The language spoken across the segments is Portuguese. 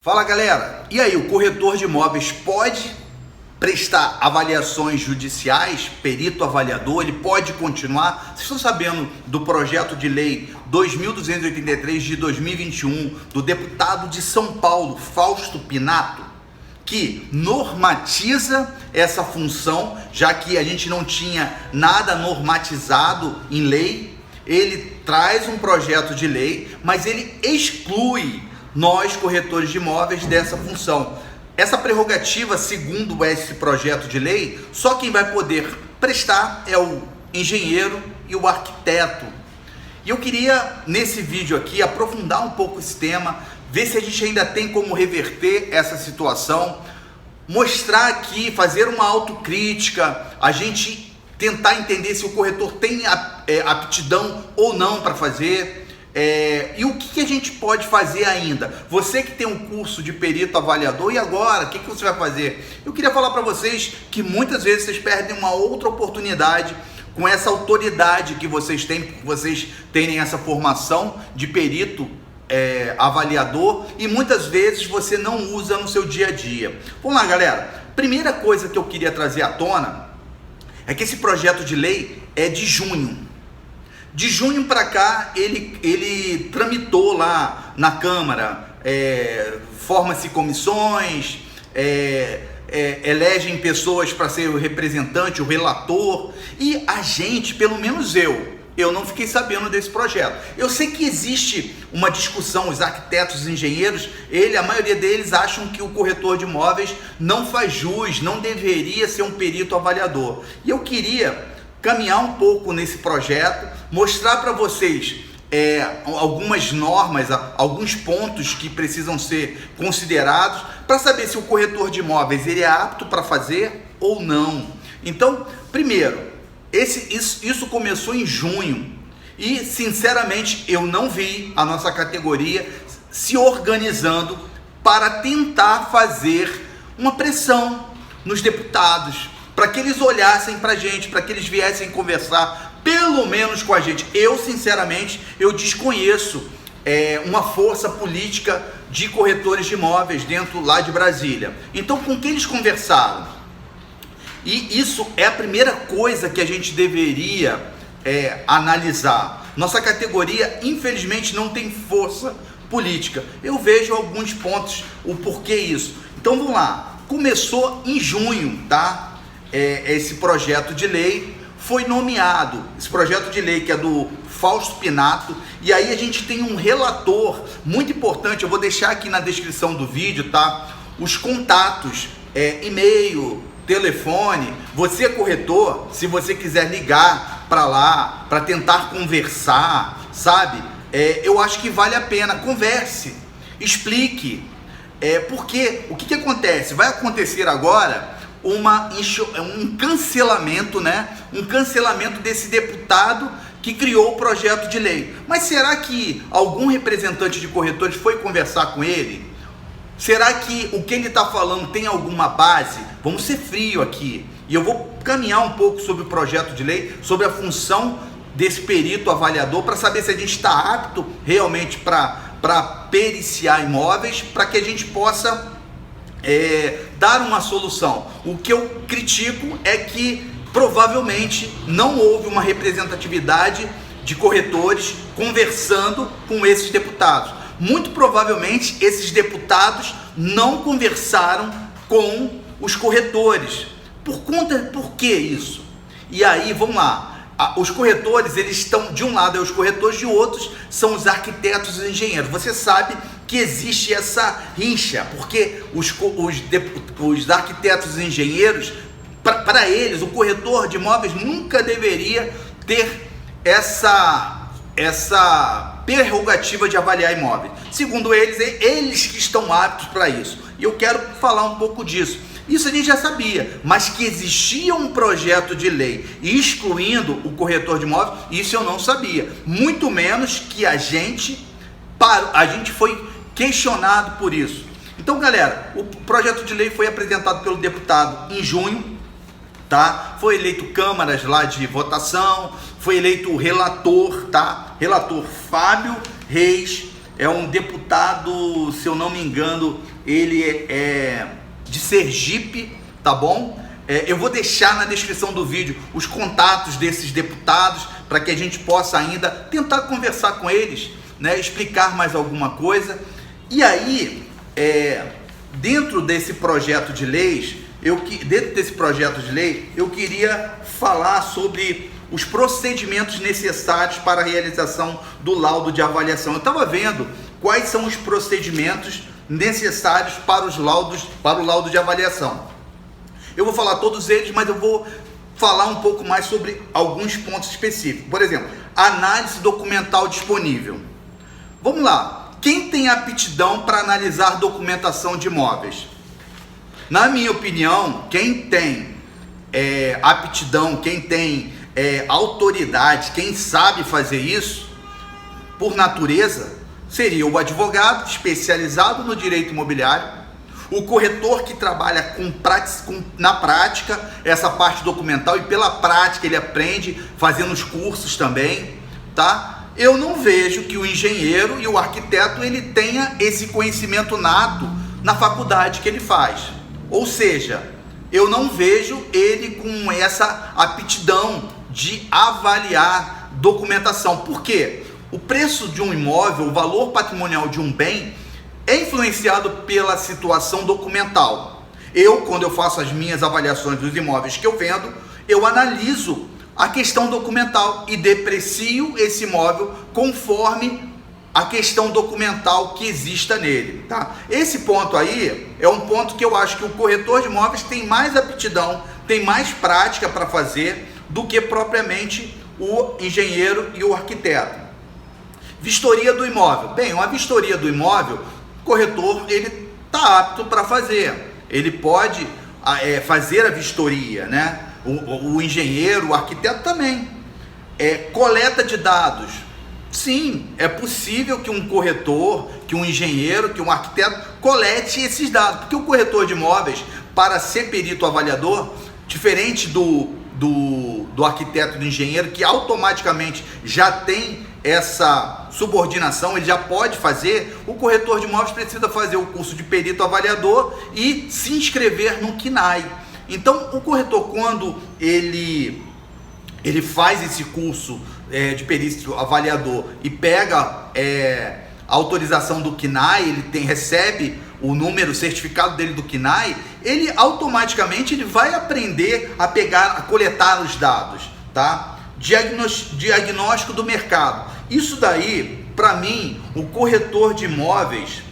Fala galera, e aí, o corretor de imóveis pode prestar avaliações judiciais, perito avaliador, ele pode continuar? Vocês estão sabendo do projeto de lei 2283 de 2021 do deputado de São Paulo, Fausto Pinato, que normatiza essa função, já que a gente não tinha nada normatizado em lei. Ele traz um projeto de lei, mas ele exclui nós, corretores de imóveis, dessa função. Essa prerrogativa, segundo esse projeto de lei, só quem vai poder prestar é o engenheiro e o arquiteto. E eu queria, nesse vídeo aqui, aprofundar um pouco esse tema, ver se a gente ainda tem como reverter essa situação, mostrar aqui, fazer uma autocrítica, a gente tentar entender se o corretor tem aptidão ou não para fazer. E o que a gente pode fazer ainda? Você que tem um curso de perito avaliador, e agora? O que você vai fazer? Eu queria falar para vocês que muitas vezes vocês perdem uma outra oportunidade com essa autoridade que vocês têm, porque vocês terem essa formação de perito avaliador, e muitas vezes você não usa no seu dia a dia. Vamos lá, galera. Primeira coisa que eu queria trazer à tona é que esse projeto de lei é de junho. De junho para cá, ele tramitou lá na Câmara, forma-se comissões, elegem pessoas para ser o representante, o relator, e a gente, pelo menos eu não fiquei sabendo desse projeto. Eu sei que existe uma discussão, os arquitetos, os engenheiros, a maioria deles acham que o corretor de imóveis não faz jus, não deveria ser um perito avaliador. E eu queria caminhar um pouco nesse projeto, mostrar para vocês algumas normas, alguns pontos que precisam ser considerados para saber se o corretor de imóveis ele é apto para fazer ou não. Então, primeiro, isso começou em junho e, sinceramente, eu não vi a nossa categoria se organizando para tentar fazer uma pressão nos deputados, para que eles olhassem para a gente, para que eles viessem conversar, pelo menos com a gente. Eu, sinceramente, eu desconheço uma força política de corretores de imóveis dentro lá de Brasília. Então, com quem eles conversaram? E isso é a primeira coisa que a gente deveria analisar. Nossa categoria, infelizmente, não tem força política. Eu vejo alguns pontos, o porquê isso. Então, vamos lá. Começou em junho, tá? Esse projeto de lei foi nomeado, esse projeto de lei que é do Fausto Pinato, e aí a gente tem um relator muito importante. Eu vou deixar aqui na descrição do vídeo, tá? Os contatos, e-mail, telefone. Você, corretor, se você quiser ligar para lá, para tentar conversar, sabe? Eu acho que vale a pena, converse, explique, porque o que acontece? Vai acontecer agora um cancelamento, né? Um cancelamento desse deputado que criou o projeto de lei. Mas será que algum representante de corretores foi conversar com ele? Será que o que ele está falando tem alguma base? Vamos ser frio aqui. E eu vou caminhar um pouco sobre o projeto de lei, sobre a função desse perito avaliador, para saber se a gente está apto realmente para periciar imóveis, para que a gente possa dar uma solução. O que eu critico é que provavelmente não houve uma representatividade de corretores conversando com esses deputados. Muito provavelmente esses deputados não conversaram com os corretores. Por que isso? E aí, vamos lá. Os corretores, eles estão, de um lado os corretores, de outros são os arquitetos e os engenheiros. Você sabe que existe essa rixa, porque os arquitetos e engenheiros, para eles, o corretor de imóveis nunca deveria ter essa prerrogativa de avaliar imóveis. Segundo eles, eles que estão aptos para isso. E eu quero falar um pouco disso. Isso a gente já sabia, mas que existia um projeto de lei excluindo o corretor de imóveis, isso eu não sabia. Muito menos que a gente foi questionado por isso. Então, galera, o projeto de lei foi apresentado pelo deputado em junho, tá? Foi eleito câmaras lá de votação, foi eleito o relator, tá? Relator Fábio Reis, é um deputado, se eu não me engano, ele é de Sergipe, tá bom? Eu vou deixar na descrição do vídeo os contatos desses deputados para que a gente possa ainda tentar conversar com eles, né, explicar mais alguma coisa. E aí, dentro desse projeto de lei, eu queria falar sobre os procedimentos necessários para a realização do laudo de avaliação. Eu estava vendo quais são os procedimentos necessários para o laudo de avaliação. Eu vou falar todos eles, mas eu vou falar um pouco mais sobre alguns pontos específicos. Por exemplo, análise documental disponível. Vamos lá. Quem tem aptidão para analisar documentação de imóveis? Na minha opinião, quem tem aptidão, quem tem autoridade, quem sabe fazer isso, por natureza, seria o advogado especializado no direito imobiliário, o corretor que trabalha na prática essa parte documental, e pela prática ele aprende fazendo os cursos também, tá? Eu não vejo que o engenheiro e o arquiteto ele tenha esse conhecimento nato na faculdade que ele faz. Ou seja, eu não vejo ele com essa aptidão de avaliar documentação. Por quê? O preço de um imóvel, o valor patrimonial de um bem, é influenciado pela situação documental. Quando eu faço as minhas avaliações dos imóveis que eu vendo, eu analiso a questão documental e deprecio esse imóvel conforme a questão documental que exista nele, tá? Esse ponto aí é um ponto que eu acho que o corretor de imóveis tem mais aptidão, tem mais prática para fazer do que propriamente o engenheiro e o arquiteto. Vistoria do imóvel. Bem, uma vistoria do imóvel, o corretor ele está apto para fazer. Ele pode fazer a vistoria, né? O engenheiro, o arquiteto também. Coleta de dados. Sim, é possível que um corretor, que um engenheiro, que um arquiteto colete esses dados, porque o corretor de imóveis, para ser perito avaliador, diferente do arquiteto e do engenheiro, que automaticamente já tem essa subordinação, ele já pode fazer, o corretor de imóveis precisa fazer o curso de perito avaliador e se inscrever no CNAE. Então, o corretor, quando ele faz esse curso de perício avaliador e pega a autorização do CNAE, ele recebe o certificado dele do CNAE, ele automaticamente vai aprender a coletar os dados, tá? Diagnóstico do mercado. Isso daí, para mim, o corretor de imóveis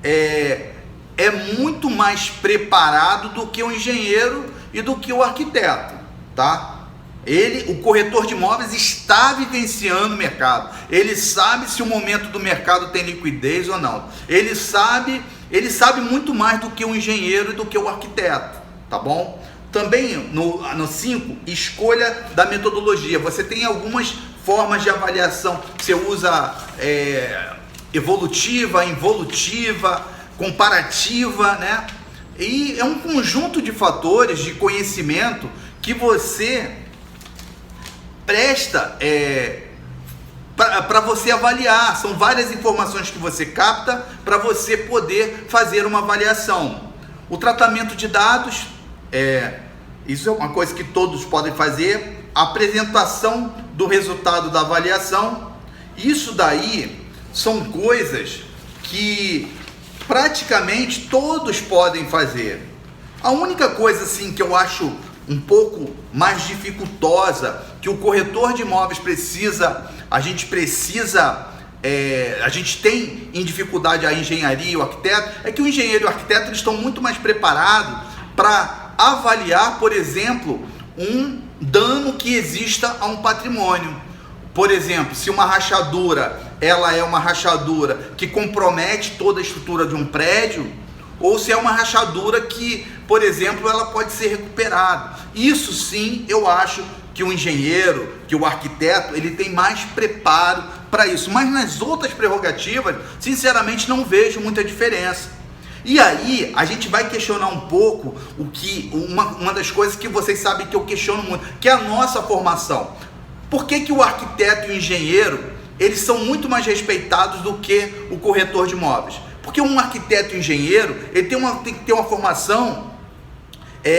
é muito mais preparado do que o engenheiro e do que o arquiteto, tá? O corretor de imóveis está vivenciando o mercado. Ele sabe se o momento do mercado tem liquidez ou não. Ele sabe muito mais do que o engenheiro e do que o arquiteto, tá bom? Também no 5, escolha da metodologia. Você tem algumas formas de avaliação. Você usa evolutiva, involutiva, comparativa, né? E é um conjunto de fatores de conhecimento que você presta para você avaliar. São várias informações que você capta para você poder fazer uma avaliação. O tratamento de dados, isso é uma coisa que todos podem fazer. A apresentação do resultado da avaliação. Isso daí são coisas que praticamente todos podem fazer. A única coisa assim que eu acho um pouco mais dificultosa, que o corretor de imóveis a gente tem em dificuldade a engenharia e o arquiteto, é que o engenheiro e o arquiteto eles estão muito mais preparados para avaliar, por exemplo, um dano que exista a um patrimônio. Por exemplo, se uma rachadura, ela é uma rachadura que compromete toda a estrutura de um prédio, ou se é uma rachadura que, por exemplo, ela pode ser recuperada. Isso sim, eu acho que o engenheiro, que o arquiteto, ele tem mais preparo para isso. Mas nas outras prerrogativas, sinceramente, não vejo muita diferença. E aí, a gente vai questionar um pouco uma das coisas que vocês sabem que eu questiono muito, que é a nossa formação. Por que o arquiteto e o engenheiro, eles são muito mais respeitados do que o corretor de imóveis? Porque um arquiteto engenheiro, ele tem que ter uma formação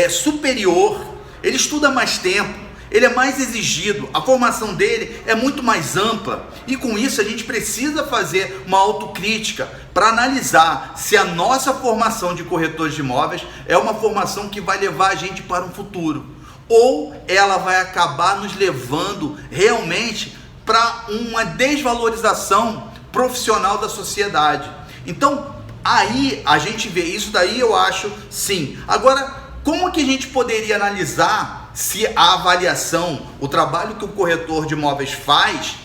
superior, ele estuda mais tempo, ele é mais exigido, a formação dele é muito mais ampla, e com isso a gente precisa fazer uma autocrítica para analisar se a nossa formação de corretores de imóveis é uma formação que vai levar a gente para um futuro, ou ela vai acabar nos levando realmente para uma desvalorização profissional da sociedade. Então, aí a gente vê isso daí, eu acho sim. Agora, como que a gente poderia analisar se a avaliação, o trabalho que o corretor de imóveis faz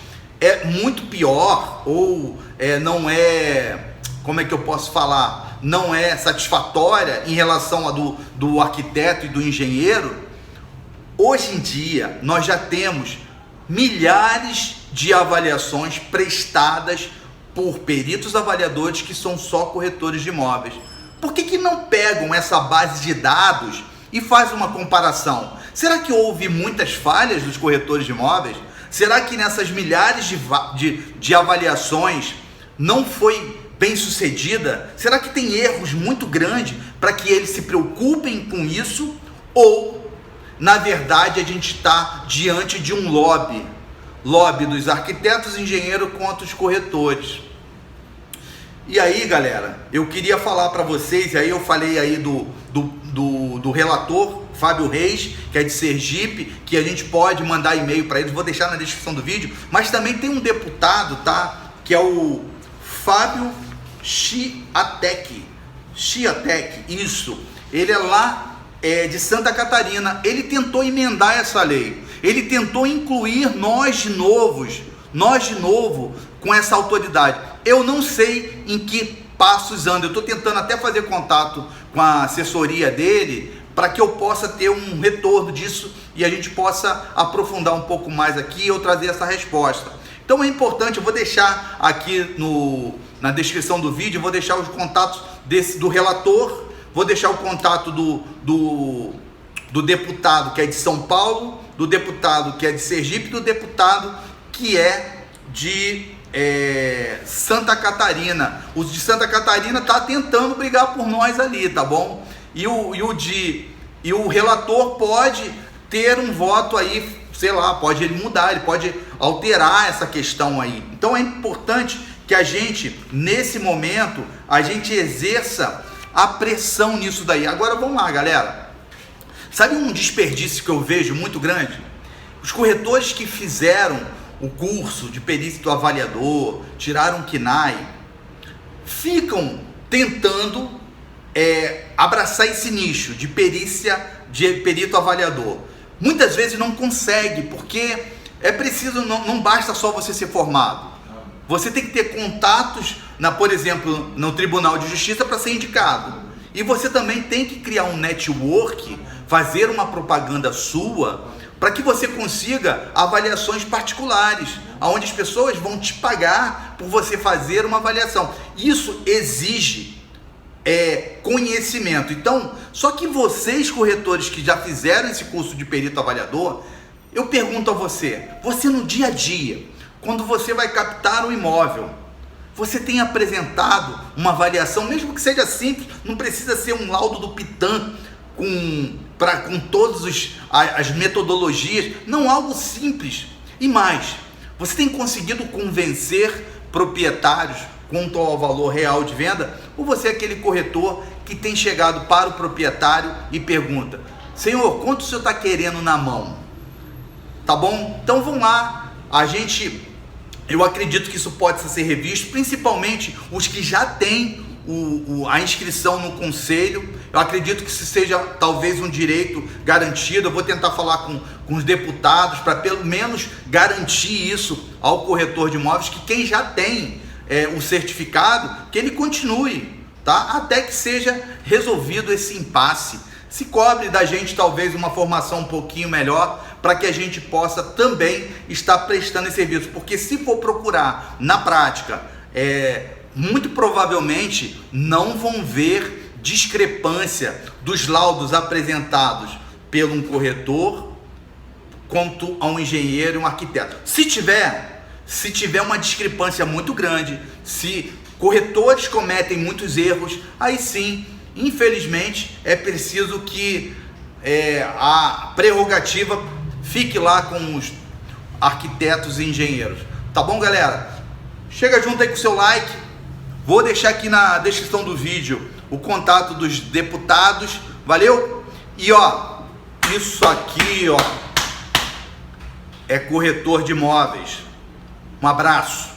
é muito pior ou não é, como é que eu posso falar, não é satisfatória em relação a do arquiteto e do engenheiro? Hoje em dia, nós já temos milhares de avaliações prestadas por peritos avaliadores que são só corretores de imóveis. Por que não pegam essa base de dados e fazem uma comparação? Será que houve muitas falhas dos corretores de imóveis? Será que nessas milhares de avaliações não foi bem sucedida? Será que tem erros muito grandes para que eles se preocupem com isso? Ou, na verdade, a gente está diante de um lobby dos arquitetos e engenheiros contra os corretores? E aí, galera, eu queria falar para vocês, e aí eu falei aí do relator Fábio Reis, que é de Sergipe, que a gente pode mandar e-mail para eles, vou deixar na descrição do vídeo, mas também tem um deputado, tá, que é o Fábio Chiatek, isso, ele é lá de Santa Catarina. Ele tentou emendar essa lei, ele tentou incluir nós de novo com essa autoridade. Eu não sei em que passos anda, eu estou tentando até fazer contato com a assessoria dele para que eu possa ter um retorno disso e a gente possa aprofundar um pouco mais aqui e eu trazer essa resposta. Então é importante, eu vou deixar aqui na descrição do vídeo, eu vou deixar os contatos do relator, vou deixar o contato do deputado que é de São Paulo, do deputado que é de Sergipe, do deputado que é de Santa Catarina. Os de Santa Catarina tá tentando brigar por nós ali, tá bom? E o relator pode ter um voto aí, sei lá, pode ele mudar, ele pode alterar essa questão aí. Então é importante que a gente, nesse momento, a gente exerça a pressão nisso daí. Agora vamos lá, galera. Sabe um desperdício que eu vejo muito grande? Os corretores que fizeram o curso de perito avaliador, tiraram o KNAI, ficam tentando abraçar esse nicho de perícia, de perito avaliador. Muitas vezes não consegue, porque é preciso, não basta só você ser formado. Você tem que ter contatos, por exemplo, no Tribunal de Justiça para ser indicado. E você também tem que criar um network, fazer uma propaganda sua, para que você consiga avaliações particulares, onde as pessoas vão te pagar por você fazer uma avaliação. Isso exige conhecimento. Então, só que vocês, corretores que já fizeram esse curso de perito avaliador, eu pergunto a você no dia a dia, quando você vai captar um imóvel, você tem apresentado uma avaliação, mesmo que seja simples, não precisa ser um laudo do Pitam com todas as metodologias, não, algo simples. E mais, você tem conseguido convencer proprietários quanto ao valor real de venda, ou você é aquele corretor que tem chegado para o proprietário e pergunta: senhor, quanto o senhor está querendo na mão? Tá bom? Então vamos lá, eu acredito que isso pode ser revisto, principalmente os que já têm a inscrição no conselho. Eu acredito que isso seja talvez um direito garantido. Eu vou tentar falar com os deputados para pelo menos garantir isso ao corretor de imóveis, que quem já tem o certificado, que ele continue, tá? Até que seja resolvido esse impasse. Se cobre da gente talvez uma formação um pouquinho melhor, para que a gente possa também estar prestando esse serviço, porque se for procurar na prática, muito provavelmente não vão ver discrepância dos laudos apresentados pelo um corretor quanto a um engenheiro e um arquiteto. Se tiver uma discrepância muito grande, se corretores cometem muitos erros, aí sim, infelizmente, é preciso que a prerrogativa fique lá com os arquitetos e engenheiros. Tá bom, galera? Chega junto aí com o seu like. Vou deixar aqui na descrição do vídeo o contato dos deputados. Valeu? E ó, isso aqui, ó, é corretor de imóveis. Um abraço.